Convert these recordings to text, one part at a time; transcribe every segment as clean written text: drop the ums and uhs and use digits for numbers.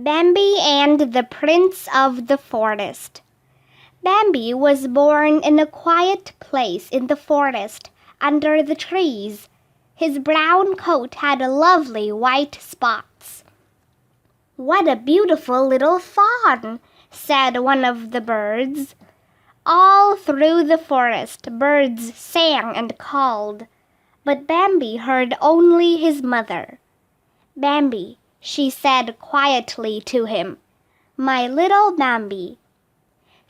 Bambi and the Prince of the Forest. Bambi was born in a quiet place in the forest, under the trees. His brown coat had lovely white spots. "What a beautiful little fawn!" said one of the birds. All through the forest birds sang and called, but Bambi heard only his mother. "Bambi," she said quietly to him, "my little Bambi."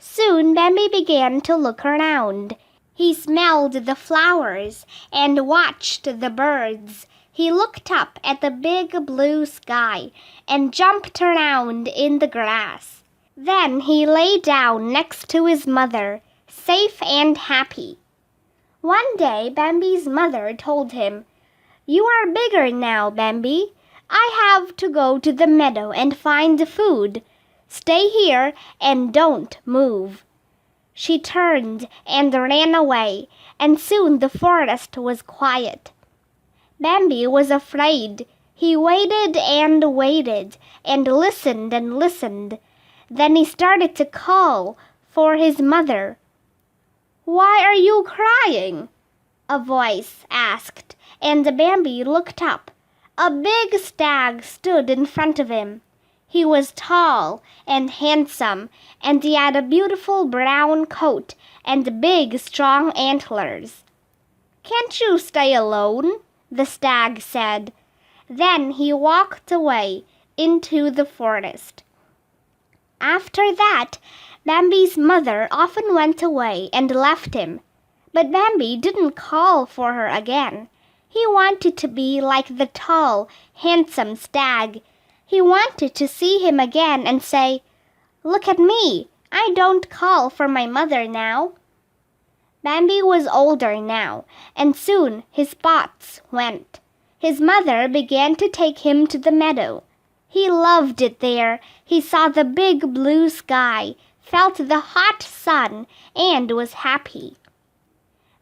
Soon Bambi began to look around. He smelled the flowers and watched the birds. He looked up at the big blue sky and jumped around in the grass. Then he lay down next to his mother, safe and happy. One day Bambi's mother told him, "You are bigger now, Bambi. I have to go to the meadow and find food. Stay here and don't move." She turned and ran away, and soon the forest was quiet. Bambi was afraid. He waited and waited, and listened and listened. Then he started to call for his mother. "Why are you crying?" a voice asked, and Bambi looked up. A big stag stood in front of him. He was tall and handsome, and he had a beautiful brown coat and big, strong antlers. "Can't you stay alone?" the stag said. Then he walked away into the forest. After that, Bambi's mother often went away and left him. But Bambi didn't call for her again. He wanted to be like the tall, handsome stag. He wanted to see him again and say, "Look at me, I don't call for my mother now." Bambi was older now, and soon his spots went. His mother began to take him to the meadow. He loved it there. He saw the big blue sky, felt the hot sun, and was happy.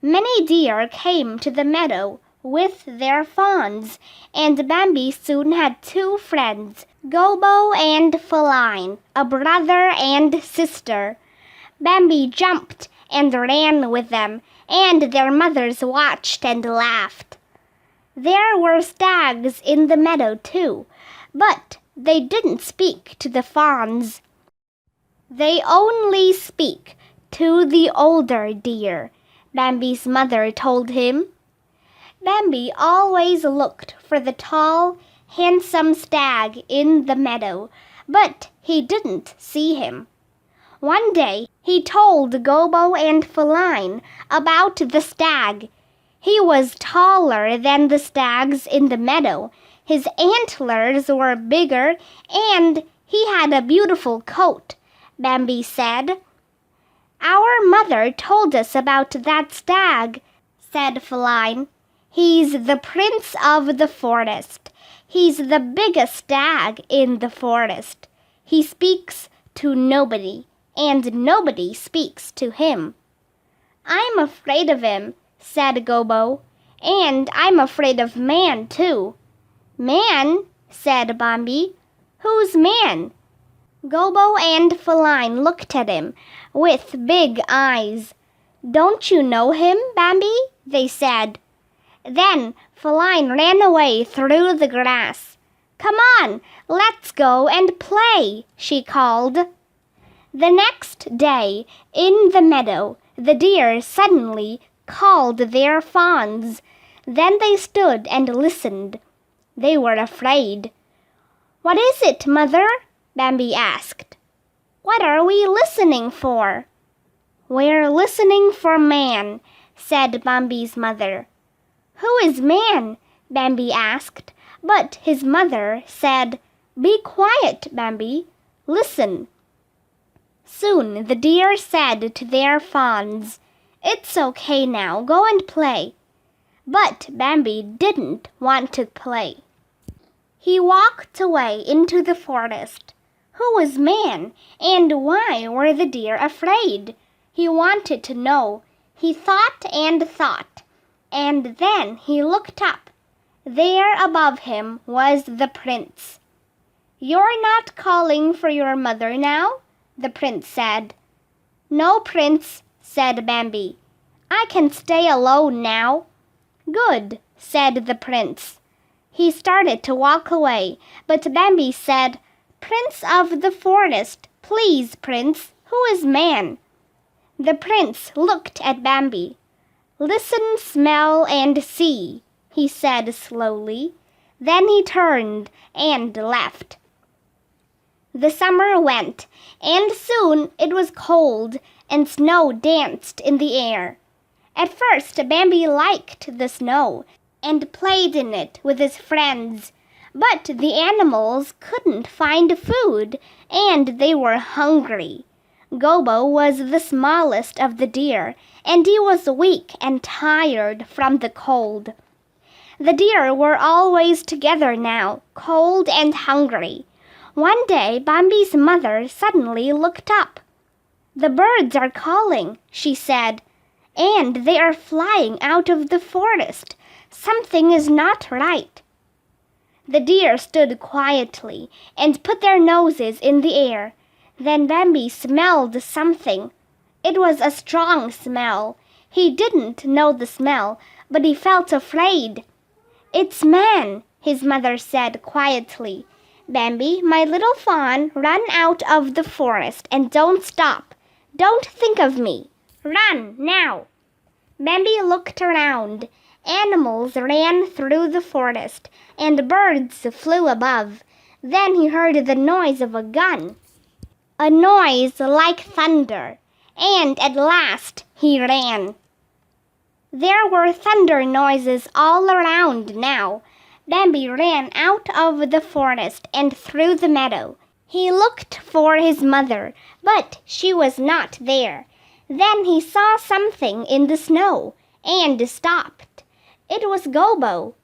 Many deer came to the meadow with their fawns, and Bambi soon had two friends, Gobbo and Feline, a brother and sister. Bambi jumped and ran with them, and their mothers watched and laughed. There were stags in the meadow too, but they didn't speak to the fawns. They only speak to the older deer, Bambi's mother told him. Bambi always looked for the tall, handsome stag in the meadow, but he didn't see him. One day he told Gobbo and Feline about the stag. He was taller than the stags in the meadow. His antlers were bigger, and he had a beautiful coat, Bambi said. "Our mother told us about that stag," said Feline. "He's the prince of the forest. He's the biggest stag in the forest. He speaks to nobody, and nobody speaks to him." "I'm afraid of him," said Gobbo, "and I'm afraid of man too." "Man?" said Bambi. "Who's man?" Gobbo and Feline looked at him with big eyes. "Don't you know him, Bambi?" they said. Then Feline ran away through the grass. "Come on, let's go and play," she called. The next day, in the meadow, the deer suddenly called their fawns. Then they stood and listened. They were afraid. "What is it, Mother?" Bambi asked. "What are we listening for?" "We're listening for man," said Bambi's mother. "Who is man?" Bambi asked, but his mother said, "Be quiet, Bambi. Listen." Soon the deer said to their fawns, "It's okay now, go and play." But Bambi didn't want to play. He walked away into the forest. Who was man, and why were the deer afraid? He wanted to know. He thought and thought, and then he looked up. There above him was the prince. "You're not calling for your mother now?" the prince said. "No, Prince," said Bambi. "I can stay alone now." "Good," said the prince. He started to walk away, but Bambi said, "Prince of the forest, please, Prince, who is man?" The prince looked at Bambi. "Listen, smell, and see," he said slowly. Then he turned and left. The summer went, and soon it was cold, and snow danced in the air. At first Bambi liked the snow, and played in it with his friends. But the animals couldn't find food, and they were hungry. Gobo was the smallest of the deer, and he was weak and tired from the cold. The deer were always together now, cold and hungry. One day Bambi's mother suddenly looked up. "The birds are calling," she said, "and they are flying out of the forest. Something is not right." The deer stood quietly and put their noses in the air. Then Bambi smelled something. It was a strong smell. He didn't know the smell, but he felt afraid. "It's man," his mother said quietly. "Bambi, my little fawn, run out of the forest and don't stop. Don't think of me. Run, now." Bambi looked around. Animals ran through the forest, and birds flew above. Then he heard the noise of a gun, a noise like thunder, and at last he ran. There were thunder noises all around now. Bambi ran out of the forest and through the meadow. He looked for his mother, but she was not there. Then he saw something in the snow, and stopped. It was Gobo.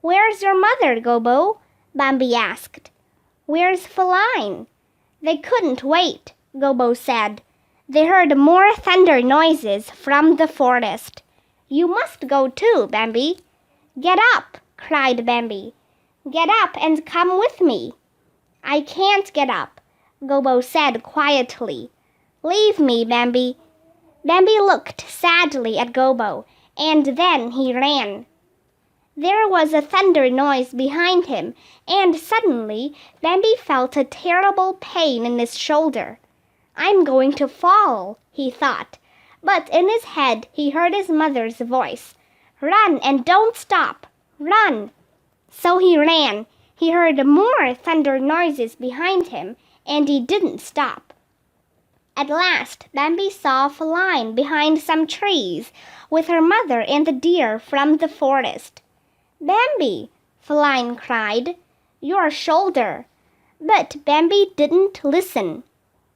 "Where's your mother, Gobo?" Bambi asked. "Where's Feline?" They couldn't wait, Gobo said. They heard more thunder noises from the forest. "You must go too, Bambi." "Get up!" cried Bambi. "Get up and come with me." "I can't get up," Gobo said quietly. "Leave me, Bambi." Bambi looked sadly at Gobo, and then he ran. There was a thunder noise behind him, and suddenly Bambi felt a terrible pain in his shoulder. "I'm going to fall," he thought. But in his head he heard his mother's voice. "Run and don't stop. Run." So he ran. He heard more thunder noises behind him, and he didn't stop. At last Bambi saw Feline behind some trees, with her mother and the deer from the forest. "Bambi!" Feline cried. "Your shoulder!" But Bambi didn't listen.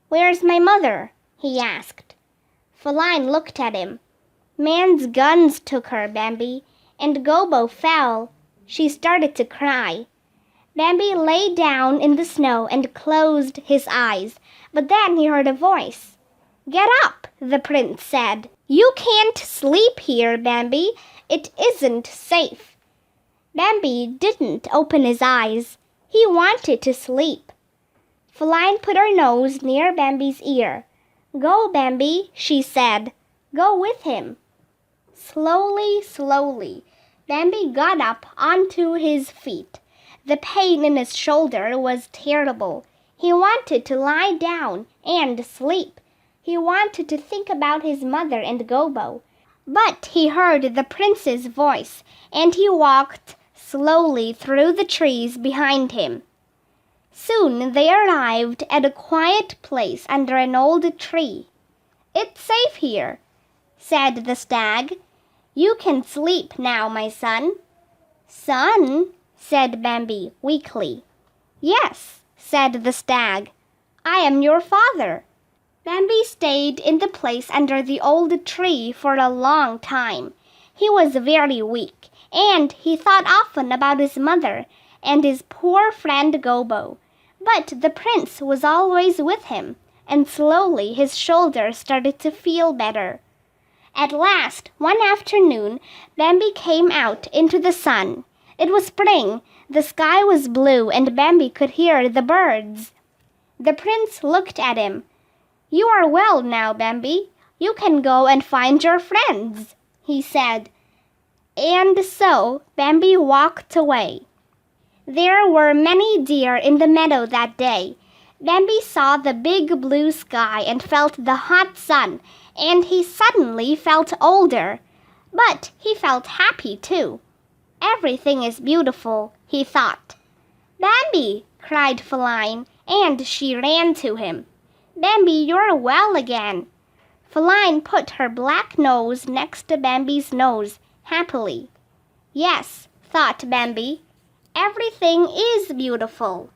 "Where's my mother?" he asked. Feline looked at him. "Man's guns took her, Bambi, and Gobo fell." She started to cry. Bambi lay down in the snow and closed his eyes, but then he heard a voice. "Get up," the prince said. "You can't sleep here, Bambi. It isn't safe." Bambi didn't open his eyes. He wanted to sleep. Feline put her nose near Bambi's ear. "Go, Bambi," she said. "Go with him." Slowly, slowly, Bambi got up onto his feet. The pain in his shoulder was terrible. He wanted to lie down and sleep. He wanted to think about his mother and Gobo. But he heard the prince's voice, and he walked slowly through the trees behind him. Soon they arrived at a quiet place under an old tree. "It's safe here," said the stag. "You can sleep now, my son." "Son?" said Bambi weakly. "Yes," said the stag. "I am your father." Bambi stayed in the place under the old tree for a long time. He was very weak, and he thought often about his mother and his poor friend Gobo. But the prince was always with him, and slowly his shoulder started to feel better. At last, one afternoon, Bambi came out into the sun. It was spring. The sky was blue and Bambi could hear the birds. The prince looked at him. "You are well now, Bambi. You can go and find your friends," he said. And so Bambi walked away. There were many deer in the meadow that day. Bambi saw the big blue sky and felt the hot sun, and he suddenly felt older. But he felt happy too. "Everything is beautiful," he thought. "Bambi!" cried Feline, and she ran to him. "Bambi, you're well again." Feline put her black nose next to Bambi's nose, happily. "Yes," thought Bambi, "everything is beautiful."